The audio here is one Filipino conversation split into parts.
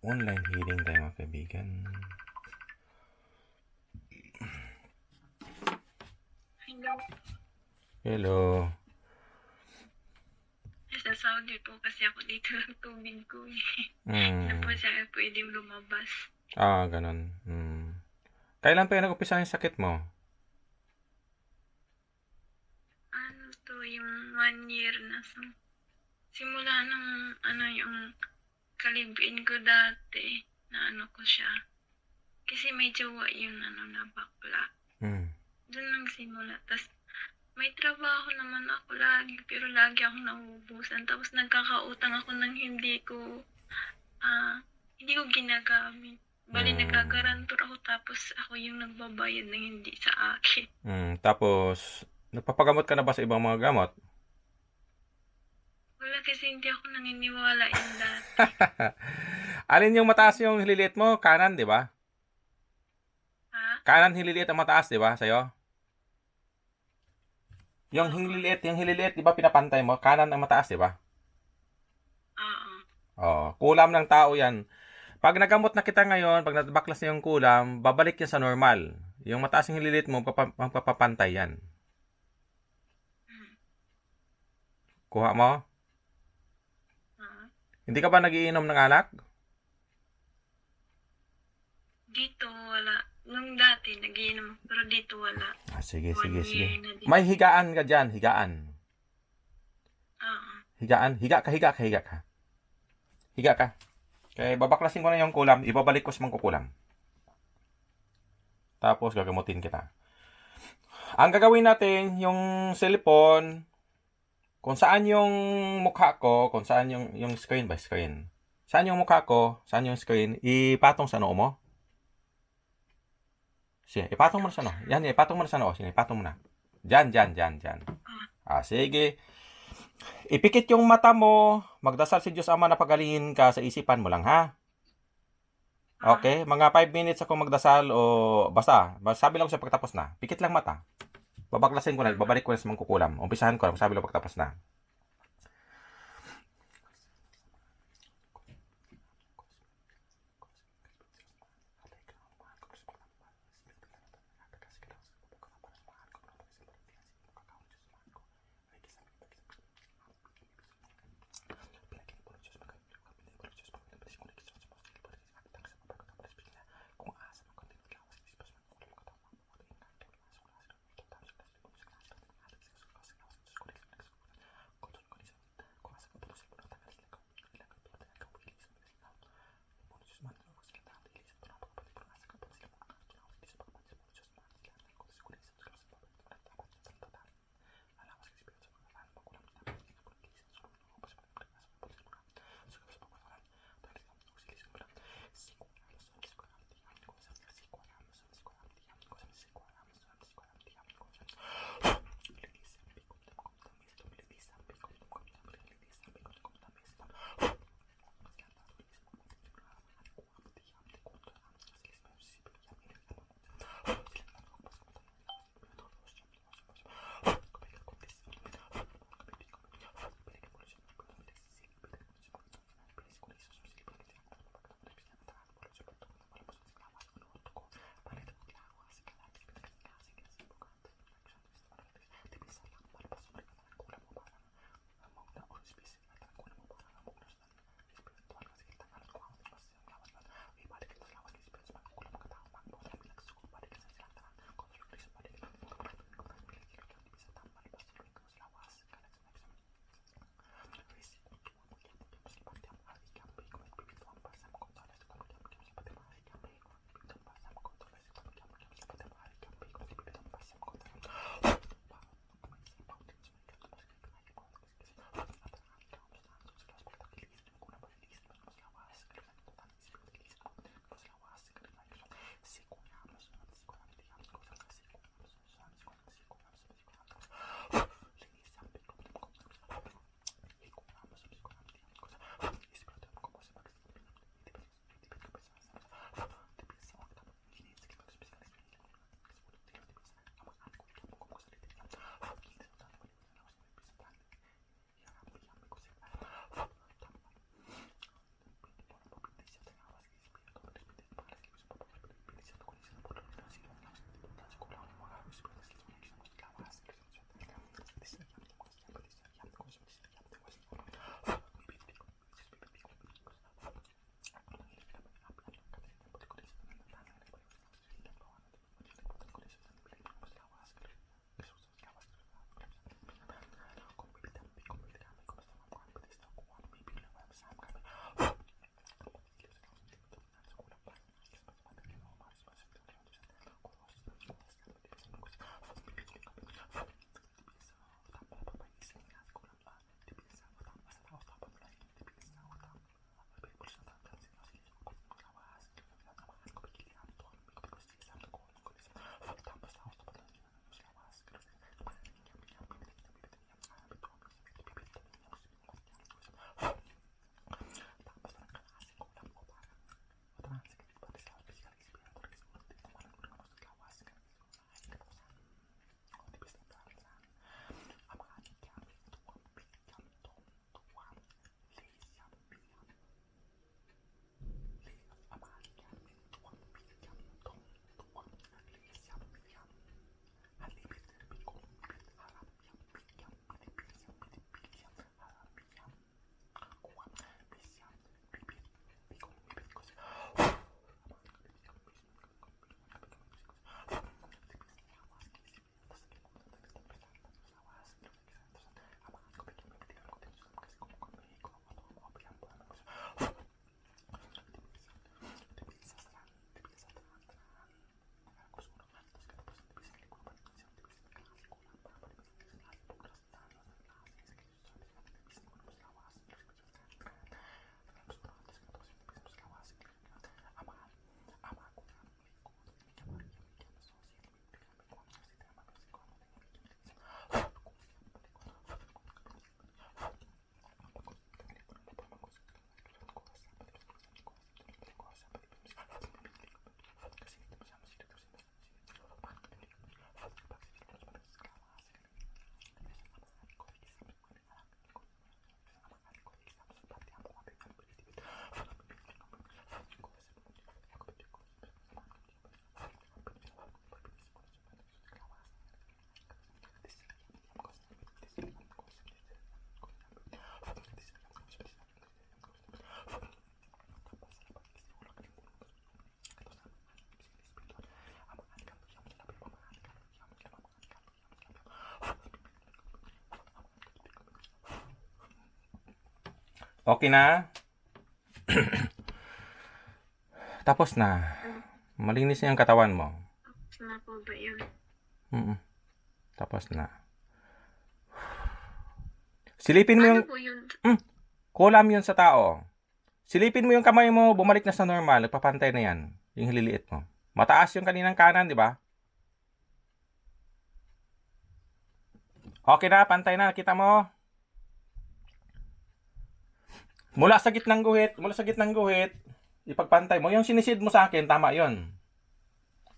Online healing tayo mga kaibigan. Hello. Hello. Sa Saudi po kasi ako dito lang tubig ko eh. Hindi po Hmm. siya pwedeng lumabas. Ganun. Kailan pa yung nag-umpisa yung sakit mo? Ano to, yung 1 year na. So, simula nung yung kalibin ko dati, na ko siya. Kasi may jowa yung na bakla. Doon nagsimula. Tapos, may trabaho naman ako lagi, pero lagi ako nauubusan. Tapos, nagkakautang ako ng hindi ko ginagamit. Bali, nagkagarantor ako, tapos ako yung nagbabayad ng hindi sa akin. Tapos, nagpapagamot ka na ba sa ibang mga gamot? Wala, kasi hindi ako naniniwala yung dati. Alin yung mataas yung hililiit mo? Kanan, di ba? Ha? Kanan hililiit ang mataas, di ba? Sa'yo? Yung hililiit, di ba pinapantay mo? Kanan ang mataas, di ba? Oo. Oo. Kulam ng tao yan. Pag nagamot na kita ngayon, pag nabaklas na yung kulam, babalik yan sa normal. Yung mataas yung hililit mo, magpapapantay yan. Kuha mo? Hindi ka ba nagiinom ng alak? Dito wala. Nung dati nagiinom, pero dito wala. Sige. 1 year na din. May higaan ka dyan, higaan. Oo. Higaan, higa ka. Higa ka. Kaya babaklasin ko na yung kulam, ibabalik ko sa mangkukulam. Tapos gagamutin kita. Ang gagawin natin, yung cellphone, kung saan yung mukha ko, kung saan yung screen by screen. Saan yung mukha ko, saan yung screen, ipatong sa noo mo. Sige, ipatong mo na sa noo. Yan, ipatong mo na sa noo. Sige, ipatong mo na. Diyan. Sige. Ipikit yung mata mo, magdasal si Diyos Ama na pagalingin ka sa isipan mo lang, ha? Okay? Mga 5 minutes ako magdasal o basta sabi lang ko sa pagtapos na. Pikit lang mata. Babaklasin ko na, babalik ko na sa mangkukulam. Umpisahan ko lang, sabi lang pagtapos na. Okay na? Tapos na. Malinis na yung katawan mo. Tapos na po ba yun? Mm. Tapos na. Silipin mo yung... Ano po yun? Kulam yun sa tao. Silipin mo yung kamay mo, bumalik na sa normal. Nagpapantay na yan. Yung hililiit mo. Mataas yung kaninang kanan, di ba? Okay na, pantay na. Kita mo? Mula sa gitnang guhit, ipagpantay mo. Yung sinisid mo sa akin, tama yon.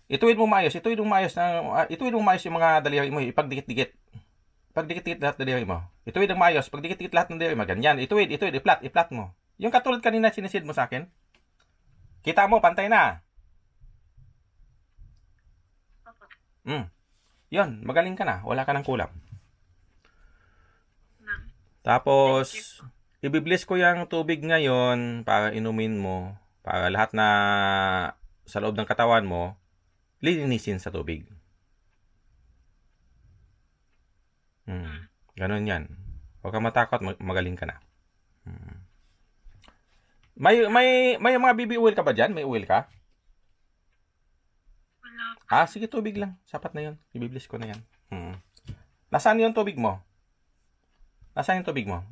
Ituwid mo maayos yung mga daliri mo. Ipagdikit-dikit. Pagdikit-dikit lahat ng daliri mo. Ituwid ang maayos. Pagdikit-dikit lahat ng daliri mo. Ganyan. Ituwid, i-flat mo. Yung katulad kanina sinisid mo sa akin. Kita mo, pantay na. Opo. Yon, magaling ka na. Wala ka ng kulam. Ma'am. Tapos, ibibliss ko yung tubig ngayon para inumin mo. Para lahat na sa loob ng katawan mo, lilinisin sa tubig. Ganun yan. Huwag kang matakot, magaling ka na. May mga BB oil ka ba dyan? May oil ka? Wala po. Sige, tubig lang. Sapat na yun. Ibibliss ko na yan. Nasaan yung tubig mo? Nasaan yung tubig mo?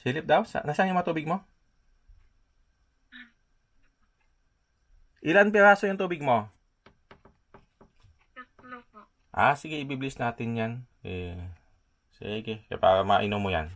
Silip daw? Nasaan yung mga tubig mo? Ilan piraso yung tubig mo? 3 po. Sige, ibibliss natin yan. Sige, para mainom mo yan.